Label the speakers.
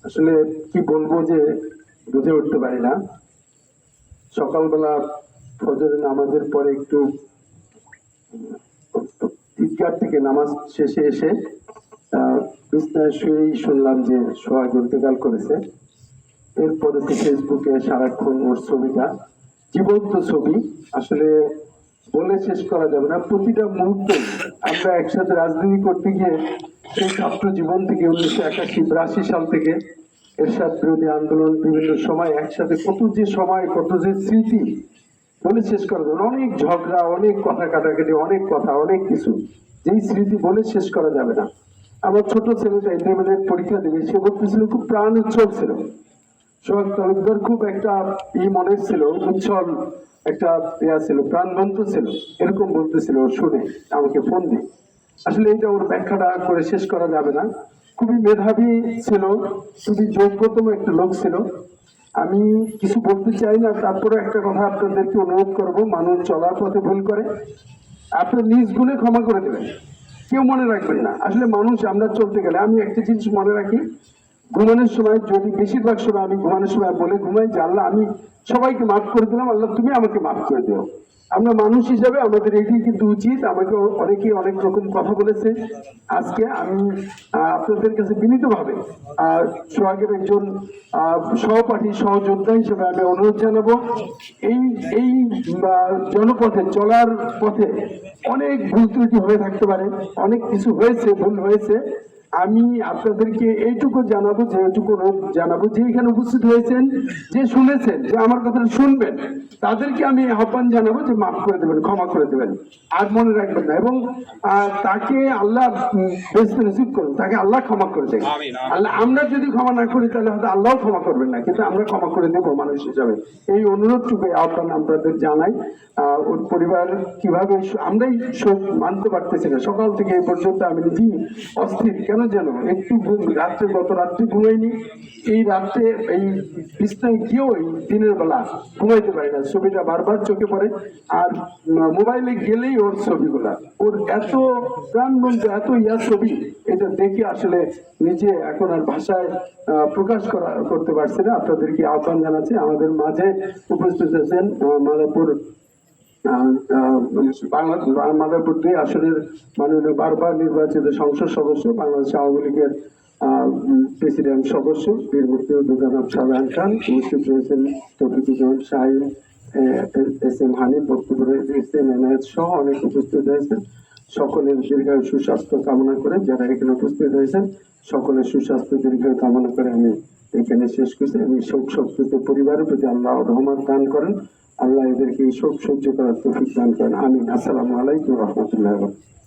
Speaker 1: আসলে কি বলবো যে বুঝে উঠতে পারি না। সকালবেলা ফজরের নামাজের পরে একটু ঈদগাহ থেকে নামাজ শেষে এসে বিছানায় শুয়েই শুনলাম যে সোহাগ ইন্তেকাল করেছে। এরপরে তো ফেসবুকে সারাক্ষণ ওর ছবিটা, জীবন্ত ছবি, আসলে বলে শেষ করা যাবে না। প্রতিটা মুহূর্তে আমরা একসাথে রাজনীতি করতে গিয়ে সেই ছাত্র জীবন থেকে 1981-82 সাল থেকে এরশাদ বিরোধী আন্দোলন, বিভিন্ন সময় একসাথে কত যে সময়, কত যে স্মৃতি, বলে শেষ করা যাবে না। অনেক ঝগড়া, অনেক কথা কাটাকাটি, অনেক কথা, অনেক কিছু, যেই স্মৃতি বলে শেষ করা যাবে না। আমার ছোট ছেলেটা ইন্টারমিডিয়েট পরীক্ষা দেবে, সে বলতেছিল খুব প্রাণ উচ্ছল ছিল। সোহাগ তালুকদার খুব একটা মনের ছিল, উচ্ছল একটা ছিল, প্রাণবন্ত ছিল, এরকম বলতেছিল শুনে আমাকে ফোন দিয়ে। আসলে এটা ওর ব্যাখ্যাটা করে শেষ করা যাবে না। খুবই মেধাবী ছিল, খুবই যোগ্যতম একটা লোক ছিল। আমি কিছু বলতে চাই না, তারপরে একটা কথা আপনাদেরকে অনুরোধ করব, মানুষ চলার পথে ভুল করে, আপনার নিজ গুণে ক্ষমা করে দেবেন, কেউ মনে রাখবেন না। আসলে মানুষ আমরা চলতে গেলে, আমি একটা জিনিস মনে রাখি, ঘুমানোর সময়, যদি বেশিরভাগ সময় আমি ঘুমানোর সময় বলে ঘুমাই যে আল্লাহ আমি সবাইকে মাফ করে দিলাম, আল্লাহ তুমি আমাকে মাফ করে দিও। আমরা মানুষ হিসাবে আমাদের এটাই কিন্তু উচিত। আমাকে অনেকে অনেক রকম কথা বলেছে। আজকে আমি আপনাদের কাছে বিনীতভাবে সোহাগের একজন সহপাঠী, সহযোদ্ধা হিসেবে আমি অনুরোধ জানাবো, এই এই জনপথে চলার পথে অনেক ভুল ত্রুটি হয়ে থাকতে পারে, অনেক কিছু হয়েছে, ভুল হয়েছে। আমি আপনাদেরকে এইটুকু জানাবো, যে এখানে উপস্থিত হয়েছেন, যে শুনেছেন, যে আমার কথাটা শুনবেন, তাদেরকে আমি আহ্বান জানাবো যে মাফ করে দেবেন, ক্ষমা করে দেবেন, আর মনে রাখবেন না। এবং তাকে আল্লাহ বেহেশতে নসিব করুন, তাকে আল্লাহ ক্ষমা করে দেবেন। আল্লাহ, আমরা যদি ক্ষমা না করি তাহলে হয়তো আল্লাহ ক্ষমা করবেন না, কিন্তু আমরা ক্ষমা করে দেবো মানুষ হিসাবে। এই অনুরোধটুকু আহ্বান আপনাদের জানাই। ওর পরিবার কিভাবে, আমরাই শোক মানতে পারতেছি না। সকাল থেকে এই পর্যন্ত আমি নিজেই অস্থির, কেন যেন একটু রাত্রে, গত রাত্রে ঘুমাইনি, এই রাত্রে এই বিছনায় গিয়েও দিনের বেলা ঘুমাইতে পারি না। ছবিটা বারবার চোখে পড়ে, আর মোবাইলে গেলেই ওর ছবিগুলা, ওর এত প্রাণবন্ত, এত ছবি, এটা দেখে আসলে নিজে এখন আর ভাষায় প্রকাশ করতে পারছি না। আপনাদেরকে আহ্বান জানাচ্ছি, আমাদের মাঝে উপস্থিত আছেন মাদারপুর মাদারপুর 2 আসনের মাননীয় বারবার নির্বাচিত সংসদ সদস্য, বাংলাদেশ আওয়ামী লীগের প্রেসিডেন্ট সদস্য বীর মুক্তিযোদ্ধা জনাব শাহজাহান খান, উপস্থিত রয়েছেন তৌফিকুজ্জামান শাহীন, এস এম হানিফ, বক্তব্য রয়েছে এস এম এনায়েত সহ অনেক উপস্থিত হয়েছেন। সকলের দীর্ঘায়ু সুস্বাস্থ্য কামনা করে, যারা এখানে উপস্থিত হয়েছেন সকলের সুস্বাস্থ্য দীর্ঘায়ু কামনা করে আমি এখানে শেষ করছি। আমি শোক সংশ্লিষ্ট পরিবারের প্রতি আল্লাহ রহমত দান করেন, আল্লাহ এদেরকে এই শোক সহ্য করার তৌফিক দান করেন। আমিন। আসসালামু আলাইকুম ওয়া রাহমাতুল্লাহি ওয়া বারাকাতুহু।